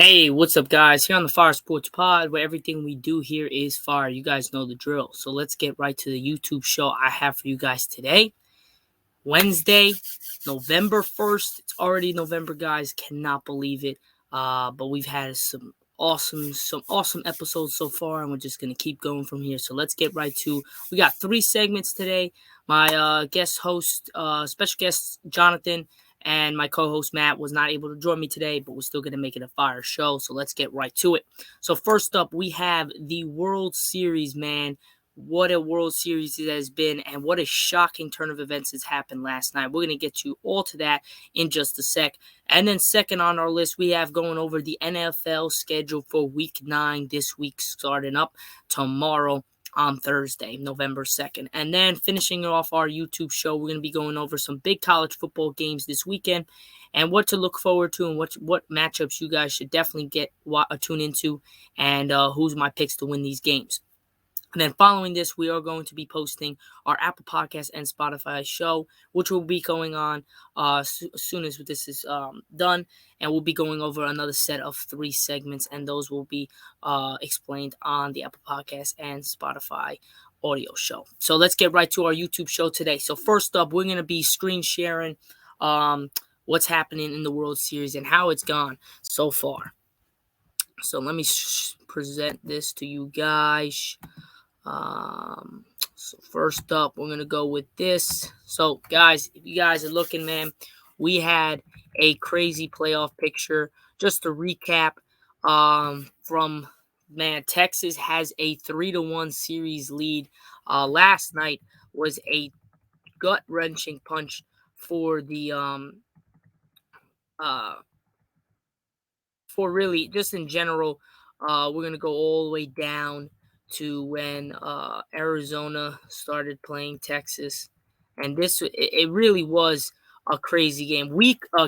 Hey, what's up, guys? Here on the Fire Sports Pod, where everything we do here is fire. You guys know the drill. So let's get right to the YouTube show I have for you guys today. Wednesday, November 1st. It's already November, guys. Cannot believe it. But we've had some awesome episodes so far, and we're just gonna keep going from here. So let's get right to. We got 3 segments today. My guest host, special guest Jonathan, and my co-host Matt was not able to join me today, but we're still gonna make it a fire show. So let's get right to it. So first up, we have the World Series, man. What a World Series it has been, and what a shocking turn of events has happened last night. We're going to get you all to that in just a sec. And then second on our list, we have going over the NFL schedule for Week 9 this week, starting up tomorrow on Thursday, November 2nd. And then finishing off our YouTube show, we're going to be going over some big college football games this weekend and what to look forward to and what matchups you guys should definitely tune into, and who's my picks to win these games. And then following this, we are going to be posting our Apple Podcast and Spotify show, which will be going on as soon as this is done. And we'll be going over another set of 3 segments, and those will be explained on the Apple Podcast and Spotify audio show. So let's get right to our YouTube show today. So first up, we're going to be screen sharing what's happening in the World Series and how it's gone so far. So let me present this to you guys. So first up, we're gonna go with this. So guys, if you guys are looking, man, we had a crazy playoff picture. Just to recap, from Texas has a 3-1 series lead. Last night was a gut-wrenching punch for the for really just in general. We're gonna go all the way down to when Arizona started playing Texas, and it really was a crazy game.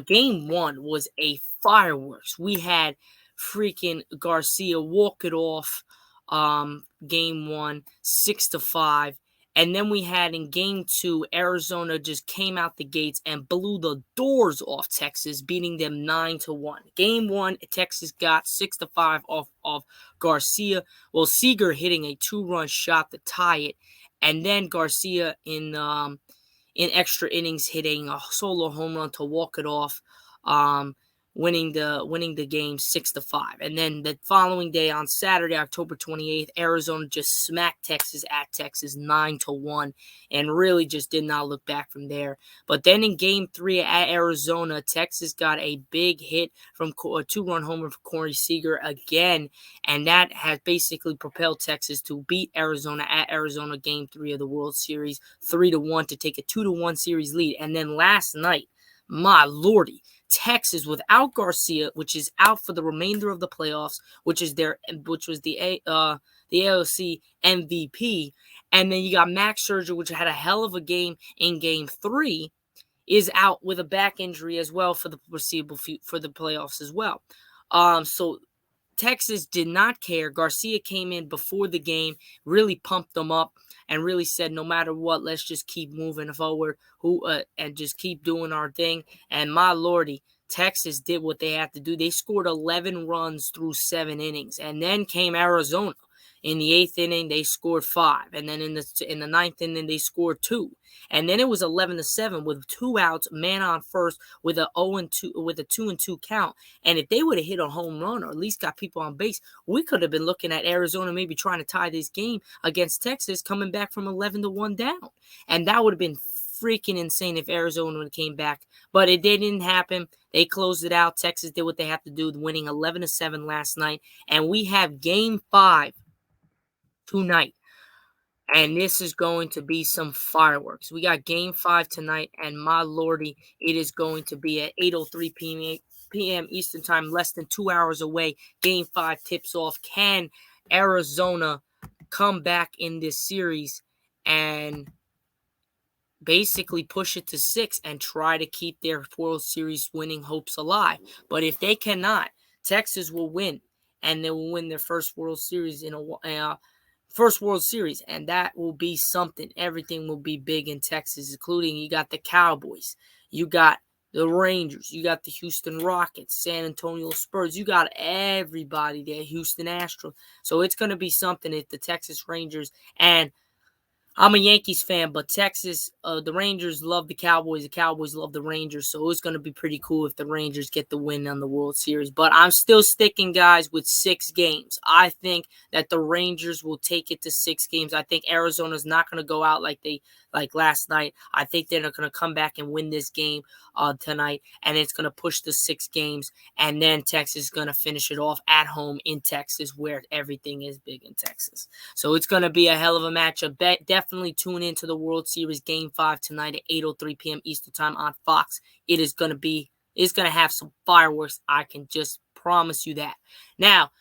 Game 1 was a fireworks. We had freaking Garcia walk it off. Game 1, 6-5. And then we had in game 2, Arizona just came out the gates and blew the doors off Texas, beating them 9-1. Game 1, Texas got 6-5 off Garcia. Well, Seager hitting a 2-run shot to tie it, and then Garcia in extra innings hitting a solo home run to walk it off. Winning the game 6-5. And then the following day on Saturday, October 28th, Arizona just smacked Texas at Texas 9-1 and really just did not look back from there. But then in game 3 at Arizona, Texas got a big hit from a 2-run homer for Corey Seager again, and that has basically propelled Texas to beat Arizona at Arizona game 3 of the World Series 3-1 to take a 2-1 series lead. And then last night, my lordy, Texas without Garcia, which is out for the remainder of the playoffs, which was the AOC MVP, and then you got Max Scherzer, which had a hell of a game in game 3, is out with a back injury as well for the foreseeable for the playoffs as well. So Texas did not care. Garcia came in before the game, really pumped them up, and really said, no matter what, let's just keep moving forward and just keep doing our thing. And my lordy, Texas did what they had to do. They scored 11 runs through 7 innings. And then came Arizona. In the 8th inning, they scored 5. And then in the 9th inning, they scored 2. And then it was 11-7 with 2 outs, man on first with a 2-2 count. And if they would have hit a home run or at least got people on base, we could have been looking at Arizona maybe trying to tie this game against Texas, coming back from 11-1 down. And that would have been freaking insane if Arizona would have came back. But it didn't happen. They closed it out. Texas did what they have to do, winning 11-7 last night. And we have game 5 tonight. And this is going to be some fireworks. We got game 5 tonight, and my lordy, it is going to be at 8:03 p.m. Eastern time, less than 2 hours away. Game 5 tips off. Can Arizona come back in this series and basically push it to 6 and try to keep their World Series winning hopes alive? But if they cannot, Texas will win, and they will win their first World Series and that will be something. Everything will be big in Texas, including you got the Cowboys, you got the Rangers, you got the Houston Rockets, San Antonio Spurs, you got everybody there, Houston Astros. So it's going to be something if the Texas Rangers, and I'm a Yankees fan, but Texas, the Rangers love the Cowboys love the Rangers, so it's going to be pretty cool if the Rangers get the win on the World Series. But I'm still sticking, guys, with 6 games. I think that the Rangers will take it to 6 games. I think Arizona's not going to go out like last night. I think they're going to come back and win this game tonight, and it's going to push the 6 games, and then Texas is going to finish it off at home in Texas, where everything is big in Texas. So it's going to be a hell of a matchup. Definitely tune into the World Series Game 5 tonight at 8:03 p.m. Eastern Time on Fox. It's going to have some fireworks. I can just promise you that. Now,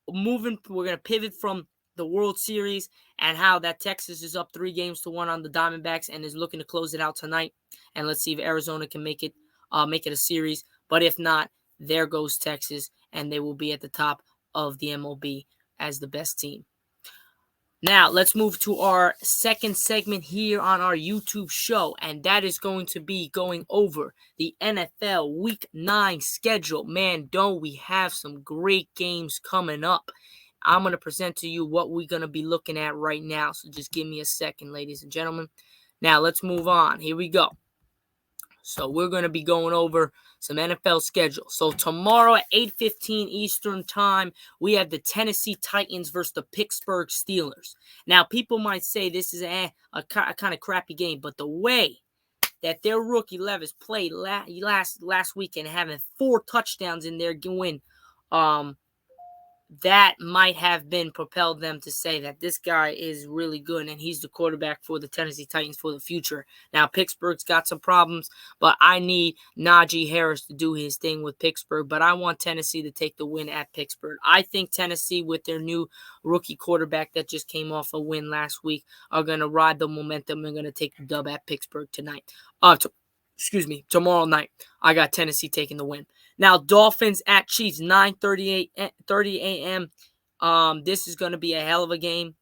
we're going to pivot from the World Series and how that Texas is up 3-1 on the Diamondbacks and is looking to close it out tonight. And let's see if Arizona can make it a series. But if not, there goes Texas, and they will be at the top of the MLB as the best team. Now, let's move to our second segment here on our YouTube show, and that is going to be going over the NFL Week 9 schedule. Man, don't we have some great games coming up. I'm going to present to you what we're going to be looking at right now, so just give me a second, ladies and gentlemen. Now, let's move on. Here we go. So we're going to be going over some NFL schedule. So tomorrow at 8:15 Eastern Time, we have the Tennessee Titans versus the Pittsburgh Steelers. Now, people might say this is a kind of crappy game, but the way that their rookie Levis played last weekend, having 4 touchdowns in their win, that might have been propelled them to say that this guy is really good and he's the quarterback for the Tennessee Titans for the future. Now, Pittsburgh's got some problems, but I need Najee Harris to do his thing with Pittsburgh, but I want Tennessee to take the win at Pittsburgh. I think Tennessee, with their new rookie quarterback that just came off a win last week, are going to ride the momentum and going to take the dub at Pittsburgh tonight. Tomorrow night. I got Tennessee taking the win. Now, Dolphins at Chiefs, 9:30 a.m. This is going to be a hell of a game.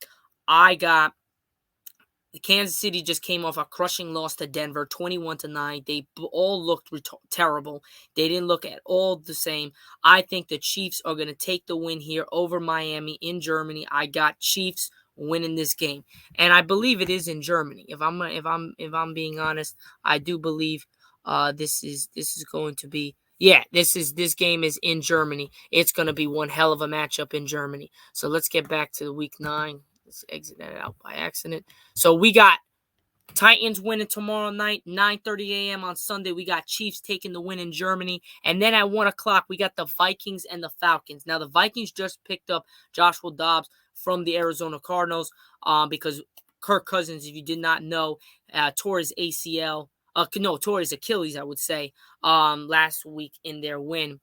I got Kansas City just came off a crushing loss to Denver, 21-9. They all looked terrible. They didn't look at all the same. I think the Chiefs are going to take the win here over Miami in Germany. I got Chiefs winning this game, and I believe it is in Germany. If I'm being honest, I do believe this is going to be. Yeah, this game is in Germany. It's going to be one hell of a matchup in Germany. So let's get back to Week 9. Let's exit that out by accident. So we got Titans winning tomorrow night, 9:30 a.m. on Sunday. We got Chiefs taking the win in Germany. And then at 1 o'clock, we got the Vikings and the Falcons. Now, the Vikings just picked up Joshua Dobbs from the Arizona Cardinals because Kirk Cousins, if you did not know, tore his ACL. Tore his Achilles, I would say, last week in their win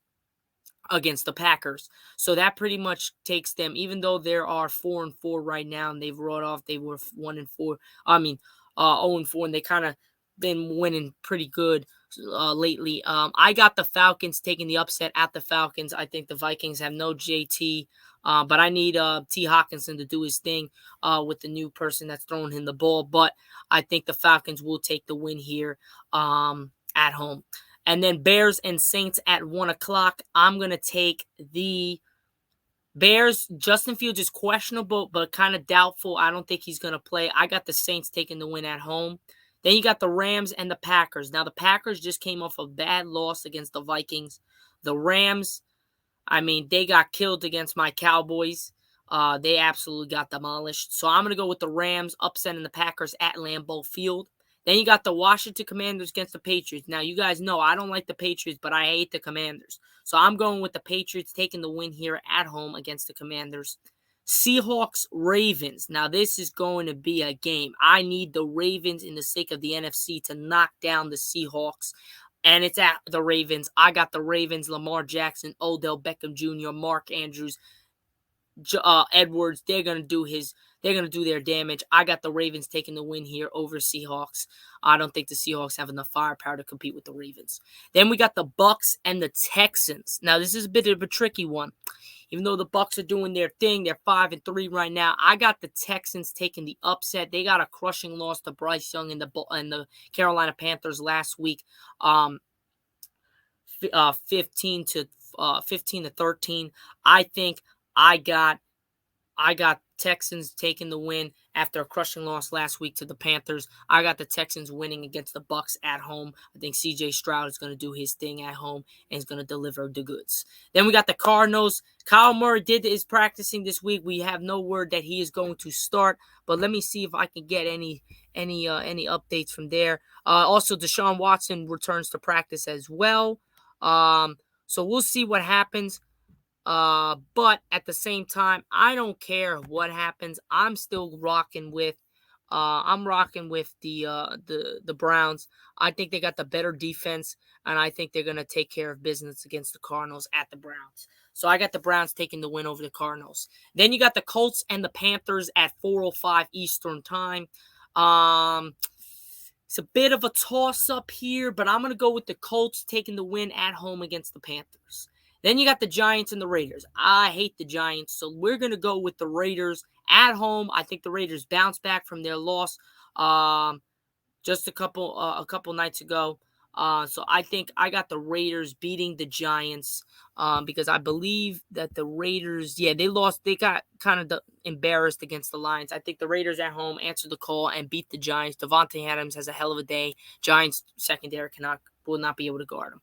against the Packers. So that pretty much takes them, even though there are 4-4 right now, and they've rolled off, they were 1-4. 0-4, and they kind of been winning pretty good lately. I got the Falcons taking the upset at the Falcons. I think the Vikings have no JT, but I need T. Hawkinson to do his thing with the new person that's throwing him the ball. But I think the Falcons will take the win here at home. And then Bears and Saints at 1 o'clock. I'm going to take the Bears. Justin Fields is questionable, but kind of doubtful. I don't think he's going to play. I got the Saints taking the win at home. Then you got the Rams and the Packers. Now, the Packers just came off a bad loss against the Vikings. The Rams, they got killed against my Cowboys. They absolutely got demolished. So I'm going to go with the Rams upsetting the Packers at Lambeau Field. Then you got the Washington Commanders against the Patriots. Now, you guys know I don't like the Patriots, but I hate the Commanders. So I'm going with the Patriots taking the win here at home against the Commanders. Seahawks, Ravens. Now, this is going to be a game. I need the Ravens in the sake of the NFC to knock down the Seahawks. And it's at the Ravens. I got the Ravens, Lamar Jackson, Odell Beckham Jr., Mark Andrews, Edwards. They're going to do their damage. I got the Ravens taking the win here over Seahawks. I don't think the Seahawks have enough firepower to compete with the Ravens. Then we got the Bucks and the Texans. Now, this is a bit of a tricky one. Even though the Bucks are doing their thing, they're 5-3 right now. I got the Texans taking the upset. They got a crushing loss to Bryce Young and the Carolina Panthers last week. 15 to 13. I think I got Texans taking the win after a crushing loss last week to the Panthers. I got the Texans winning against the Bucks at home. I think CJ Stroud is going to do his thing at home and is going to deliver the goods. Then we got the Cardinals. Kyle Murray is practicing this week. We have no word that he is going to start, but let me see if I can get any updates from there. Also, Deshaun Watson returns to practice as well. So we'll see what happens. But at the same time, I don't care what happens. I'm still rocking with the Browns. I think they got the better defense, and I think they're gonna take care of business against the Cardinals at the Browns. So I got the Browns taking the win over the Cardinals. Then you got the Colts and the Panthers at 4:05 Eastern time. It's a bit of a toss-up here, but I'm going to go with the Colts taking the win at home against the Panthers. Then you got the Giants and the Raiders. I hate the Giants, so we're going to go with the Raiders at home. I think the Raiders bounce back from their loss just a couple nights ago. So I think I got the Raiders beating the Giants because I believe that the Raiders, they lost. They got kind of embarrassed against the Lions. I think the Raiders at home answered the call and beat the Giants. Devontae Adams has a hell of a day. Giants secondary will not be able to guard him.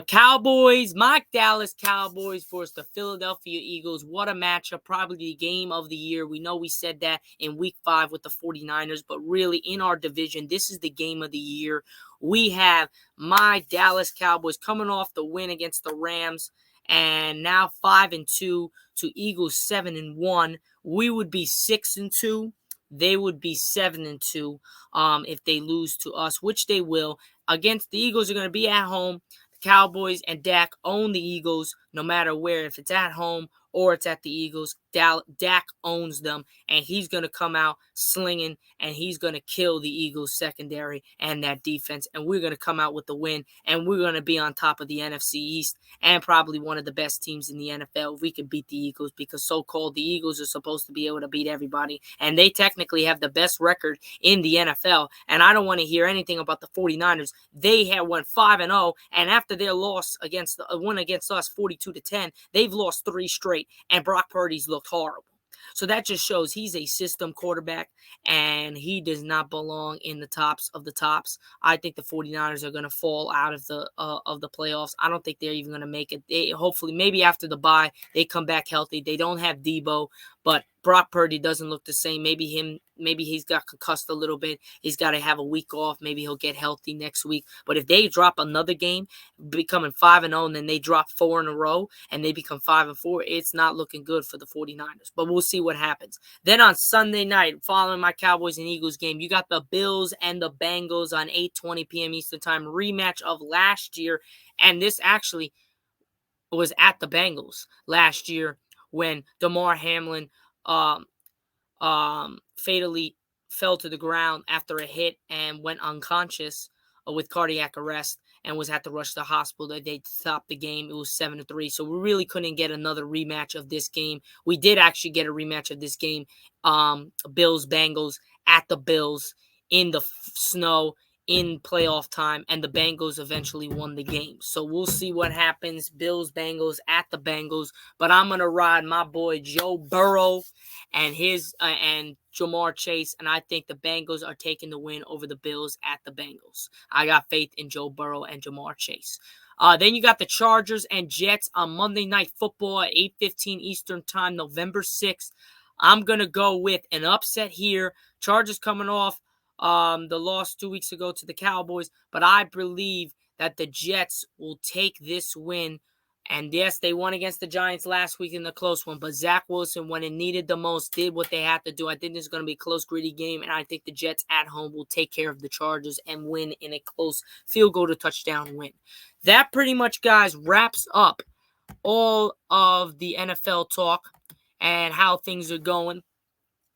Cowboys, my Dallas Cowboys versus the Philadelphia Eagles. What a matchup. Probably the game of the year. We know we said that in week 5 with the 49ers, but really in our division, this is the game of the year. We have my Dallas Cowboys coming off the win against the Rams and now 5-2 to Eagles 7-1. We would be 6-2. They would be 7-2 if they lose to us, which they will. Against the Eagles are going to be at home. The Cowboys and Dak own the Eagles no matter where. If it's at home or it's at the Eagles, Dak owns them, and he's going to come out slinging, and he's going to kill the Eagles secondary and that defense, and we're going to come out with the win, and we're going to be on top of the NFC East and probably one of the best teams in the NFL if we can beat the Eagles, because so-called the Eagles are supposed to be able to beat everybody, and they technically have the best record in the NFL, and I don't want to hear anything about the 49ers. They had went 5-0, and after their loss against us 42-10, they've lost 3 straight, and Brock Purdy's looked horrible. So that just shows he's a system quarterback, and he does not belong in the tops of the tops. I think the 49ers are going to fall out of the playoffs. I don't think they're even going to make it. They hopefully, maybe after the bye, they come back healthy. They don't have Debo, but Brock Purdy doesn't look the same. Maybe he's got concussed a little bit. He's got to have a week off. Maybe he'll get healthy next week. But if they drop another game, becoming 5-0, and then they drop 4 in a row, and they become 5-4, it's not looking good for the 49ers. But we'll see what happens. Then on Sunday night, following my Cowboys and Eagles game, you got the Bills and the Bengals on 8:20 p.m. Eastern Time, rematch of last year. And this actually was at the Bengals last year when Damar Hamlin fatally fell to the ground after a hit and went unconscious with cardiac arrest and was had to rush to the hospital. They stopped the game. It was 7-3. So we really couldn't get another rematch of this game. We did actually get a rematch of this game. Bills-Bengals at the Bills in the snow in playoff time, and the Bengals eventually won the game. So we'll see what happens. Bills-Bengals at the Bengals. But I'm going to ride my boy Joe Burrow and his and Jamar Chase, and I think the Bengals are taking the win over the Bills at the Bengals. I got faith in Joe Burrow and Jamar Chase. Then you got the Chargers and Jets on Monday Night Football at 8:15 Eastern Time, November 6th. I'm going to go with an upset here. Chargers coming off the loss 2 weeks ago to the Cowboys, but I believe that the Jets will take this win. And yes, they won against the Giants last week in the close one, but Zach Wilson, when it needed the most, did what they had to do. I think this is going to be a close, gritty game, and I think the Jets at home will take care of the Chargers and win in a close field goal to touchdown win. That pretty much, guys, wraps up all of the NFL talk and how things are going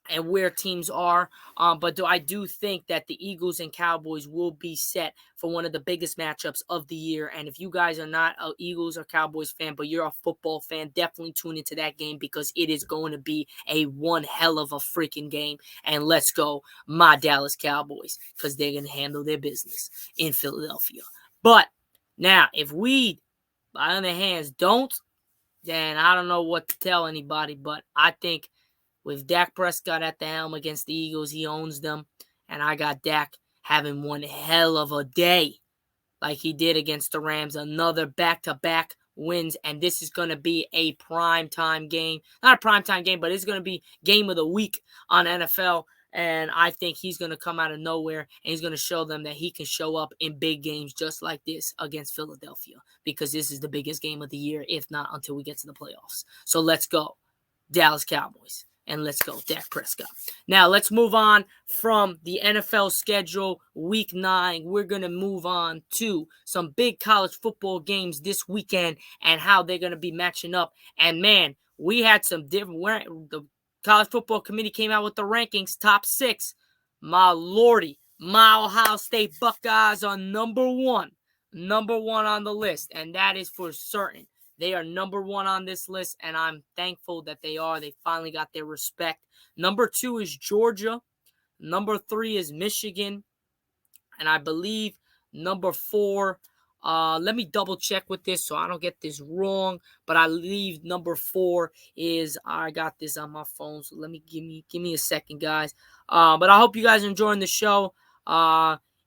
and where teams are. But I do think that the Eagles and Cowboys will be set for one of the biggest matchups of the year. And if you guys are not an Eagles or Cowboys fan, but you're a football fan, definitely tune into that game because it is going to be a one hell of a freaking game. And let's go, my Dallas Cowboys, because they're going to handle their business in Philadelphia. But now, if we on the hands don't, then I don't know what to tell anybody. But I think with Dak Prescott at the helm against the Eagles, he owns them. And I got Dak having one hell of a day like he did against the Rams. Another back-to-back wins, and this is going to be a primetime game. Not a primetime game, but it's going to be game of the week on NFL. And I think he's going to come out of nowhere, and he's going to show them that he can show up in big games just like this against Philadelphia, because this is the biggest game of the year, if not until we get to the playoffs. So let's go, Dallas Cowboys. And let's go, Dak Prescott. Now, let's move on from the NFL schedule, Week 9. We're going to move on to some big college football games this weekend and how they're going to be matching up. And, man, we had some different – the College Football Committee came out with the rankings, top 6. My lordy, my Ohio State Buckeyes are number one on the list, and that is for certain. They are number 1 on this list, and I'm thankful that they are. They finally got their respect. Number 2 is Georgia. Number 3 is Michigan. And I believe number 4, let me double check with this so I don't get this wrong. But I believe number 4 is, I got this on my phone, so give me a second, guys. But I hope you guys are enjoying the show.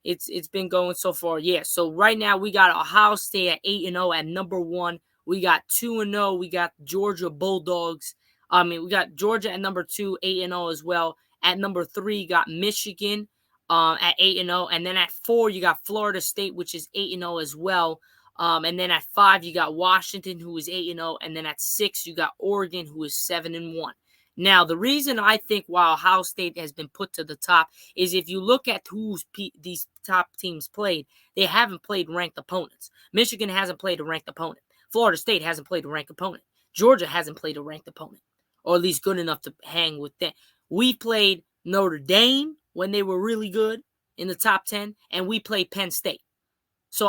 It's been going so far. Yeah, so right now we got Ohio State at 8-0 at number 1. We got 2-0. We got Georgia Bulldogs. We got Georgia at number 2, 8-0 as well. At number 3, got Michigan at 8-0. And then at 4, you got Florida State, which is 8-0 as well. And then at 5, you got Washington, who is 8-0. And then at 6, you got Oregon, who is 7-1. Now, the reason I think why Ohio State has been put to the top is if you look at who's these top teams played, they haven't played ranked opponents. Michigan hasn't played a ranked opponent. Florida State hasn't played a ranked opponent. Georgia hasn't played a ranked opponent, or at least good enough to hang with them. We played Notre Dame when they were really good in the top 10, and we played Penn State.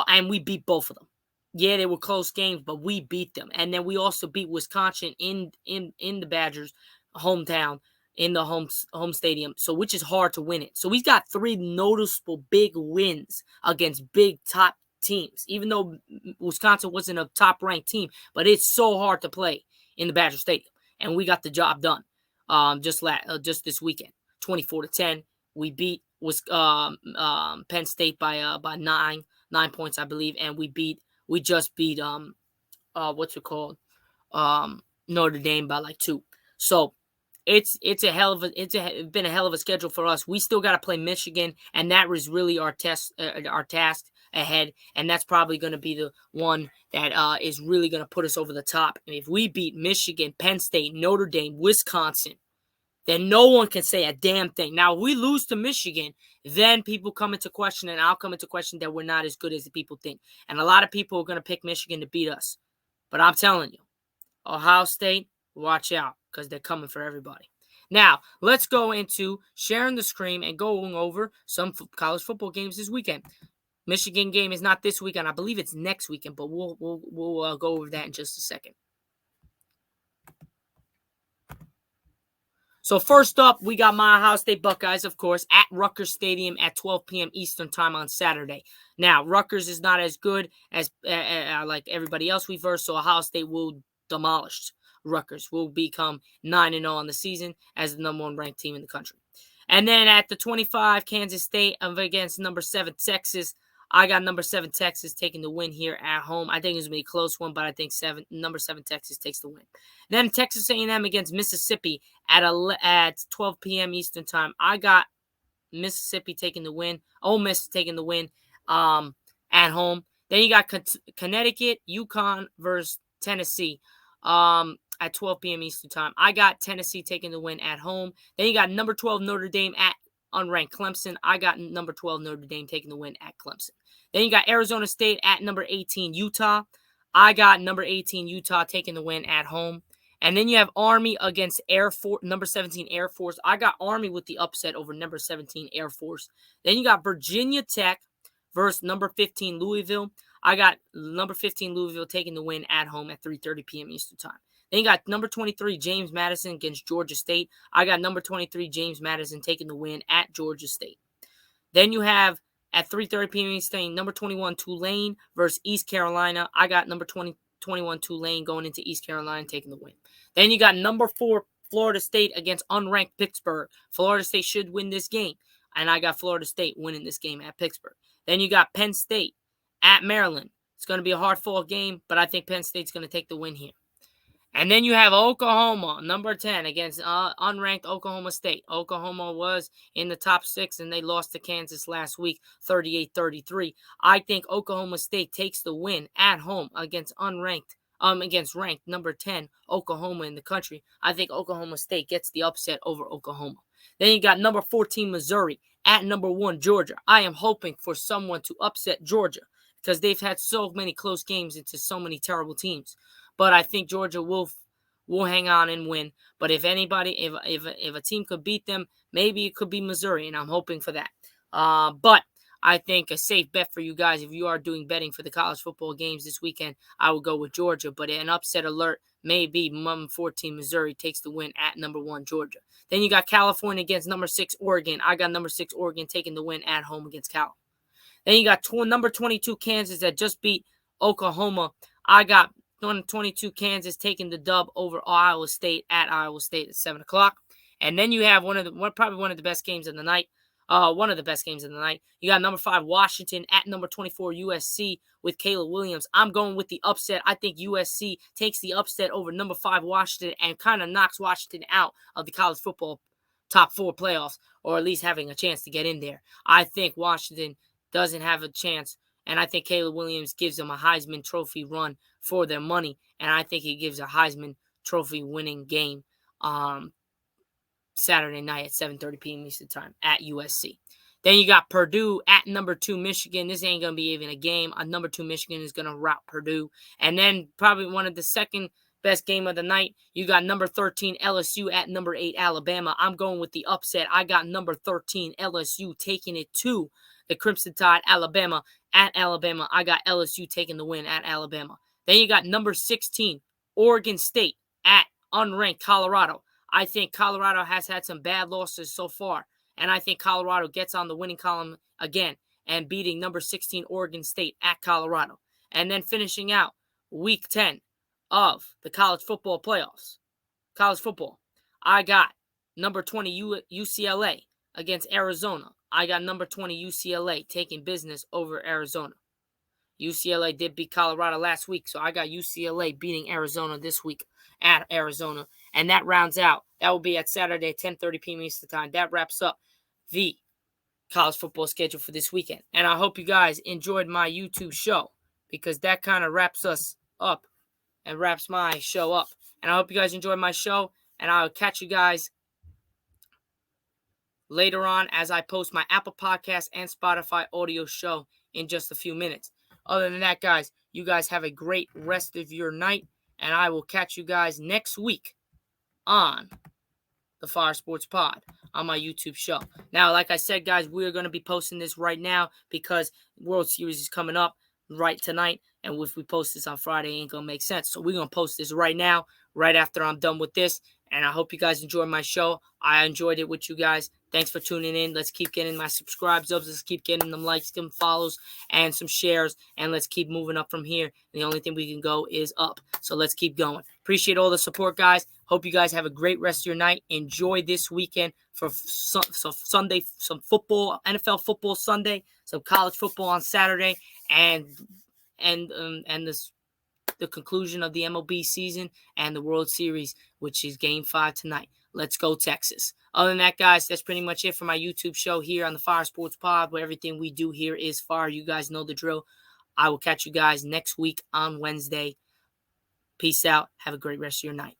And we beat both of them. Yeah, they were close games, but we beat them. And then we also beat Wisconsin in the Badgers' hometown, in the home stadium, so which is hard to win it. So we've got 3 noticeable big wins against big top teams, even though Wisconsin wasn't a top-ranked team, but it's so hard to play in the Badger Stadium, and we got the job done. Just this weekend, 24-10, we beat Penn State by 9 points, I believe, and we just beat Notre Dame by like 2. So it's been a hell of a schedule for us. We still got to play Michigan, and that was really our task ahead, and that's probably going to be the one that is really going to put us over the top. And if we beat Michigan, Penn State, Notre Dame, Wisconsin, then no one can say a damn thing. Now, if we lose to Michigan, then people come into question, and I'll come into question that we're not as good as the people think. And a lot of people are going to pick Michigan to beat us. But I'm telling you, Ohio State, watch out, because they're coming for everybody. Now, let's go into sharing the screen and going over some college football games this weekend. Michigan game is not this weekend. I believe it's next weekend, but we'll go over that in just a second. So first up, we got my Ohio State Buckeyes, of course, at Rutgers Stadium at 12 p.m. Eastern time on Saturday. Now, Rutgers is not as good as like everybody else we versed, so Ohio State will demolish Rutgers. Will become 9-0 on the season as the number 1 ranked team in the country. And then at the 25, Kansas State against number 7 Texas. I got number 7 Texas taking the win here at home. I think it's going to be a close one, but I think number 7 Texas takes the win. Then Texas A&M against Mississippi at 12 p.m. Eastern time. I got Mississippi taking the win. Ole Miss taking the win at home. Then you got Connecticut, UConn versus Tennessee at 12 p.m. Eastern time. I got Tennessee taking the win at home. Then you got number 12 Notre Dame at unranked Clemson. I got number 12 Notre Dame taking the win at Clemson. Then you got Arizona State at number 18 Utah. I got number 18 Utah taking the win at home. And then you have Army against Air Force, number 17 Air Force. I got Army with the upset over number 17 Air Force. Then you got Virginia Tech versus number 15 Louisville. I got number 15 Louisville taking the win at home at 3:30 p.m. Eastern time. Then you got number 23 James Madison against Georgia State. I got number 23 James Madison taking the win at Georgia State. Then you have at 3:30 p.m. Eastern, number 21 Tulane versus East Carolina. I got number 20 21 Tulane going into East Carolina taking the win. Then you got number 4 Florida State against unranked Pittsburgh. Florida State should win this game, and I got Florida State winning this game at Pittsburgh. Then you got Penn State at Maryland. It's going to be a hard-fought game, but I think Penn State's going to take the win here. And then you have Oklahoma, number 10, against unranked Oklahoma State. Oklahoma was in the top 6, and they lost to Kansas last week, 38-33. I think Oklahoma State takes the win at home against ranked number 10 Oklahoma in the country. I think Oklahoma State gets the upset over Oklahoma. Then you got number 14 Missouri at number 1 Georgia. I am hoping for someone to upset Georgia because they've had so many close games into so many terrible teams. But I think Georgia will hang on and win. But if anybody, if a team could beat them, maybe it could be Missouri, and I'm hoping for that. But I think a safe bet for you guys, if you are doing betting for the college football games this weekend, I will go with Georgia. But an upset alert may be 14 Missouri takes the win at number 1 Georgia. Then you got California against number 6 Oregon. I got number 6 Oregon taking the win at home against Cal. Then you got number 22 Kansas that just beat Oklahoma. I got 22 Kansas taking the dub over Iowa State at Iowa State at 7 o'clock. And then you have probably one of the best games of the night. One of the best games of the night. You got number 5 Washington at number 24 USC with Caleb Williams. I'm going with the upset. I think USC takes the upset over number 5 Washington and kind of knocks Washington out of the college football top 4 playoffs, or at least having a chance to get in there. I think Washington doesn't have a chance, and I think Caleb Williams gives them a Heisman Trophy run for their money, and I think he gives a Heisman Trophy winning game Saturday night at 7:30 p.m. Eastern Time at USC. Then you got Purdue at number 2 Michigan. This ain't going to be even a game. Number 2 Michigan is going to rout Purdue. And then probably one of the second best game of the night, you got number 13 LSU at number 8 Alabama. I'm going with the upset. I got number 13 LSU taking it to the Crimson Tide, Alabama. At Alabama, I got LSU taking the win at Alabama. Then you got number 16, Oregon State at unranked Colorado. I think Colorado has had some bad losses so far, and I think Colorado gets on the winning column again and beating number 16 Oregon State at Colorado. And then finishing out week 10 of the college football playoffs. College football. I got number 20 UCLA against Arizona. I got number 20 UCLA taking business over Arizona. UCLA did beat Colorado last week, so I got UCLA beating Arizona this week at Arizona. And that rounds out. That will be at Saturday at 10:30 p.m. Eastern Time. That wraps up the college football schedule for this weekend. And I hope you guys enjoyed my YouTube show, because that kind of wraps us up and wraps my show up. And I hope you guys enjoyed my show, and I'll catch you guys later on as I post my Apple Podcast and Spotify audio show in just a few minutes. Other than that, guys, you guys have a great rest of your night, and I will catch you guys next week on the Fire Sports Pod on my YouTube show. Now, like I said, guys, we're going to be posting this right now because World Series is coming up right tonight, and if we post this on Friday, it ain't going to make sense. So we're going to post this right now, right after I'm done with this, and I hope you guys enjoyed my show. I enjoyed it with you guys. Thanks for tuning in. Let's keep getting my subscribes up. Let's keep getting them likes, some follows, and some shares. And let's keep moving up from here. And the only thing we can go is up. So let's keep going. Appreciate all the support, guys. Hope you guys have a great rest of your night. Enjoy this weekend for Sunday, some football, NFL football Sunday, some college football on Saturday, and the conclusion of the MLB season and the World Series, which is Game 5 tonight. Let's go, Texas. Other than that, guys, that's pretty much it for my YouTube show here on the Fire Sports Pod, where everything we do here is fire. You guys know the drill. I will catch you guys next week on Wednesday. Peace out. Have a great rest of your night.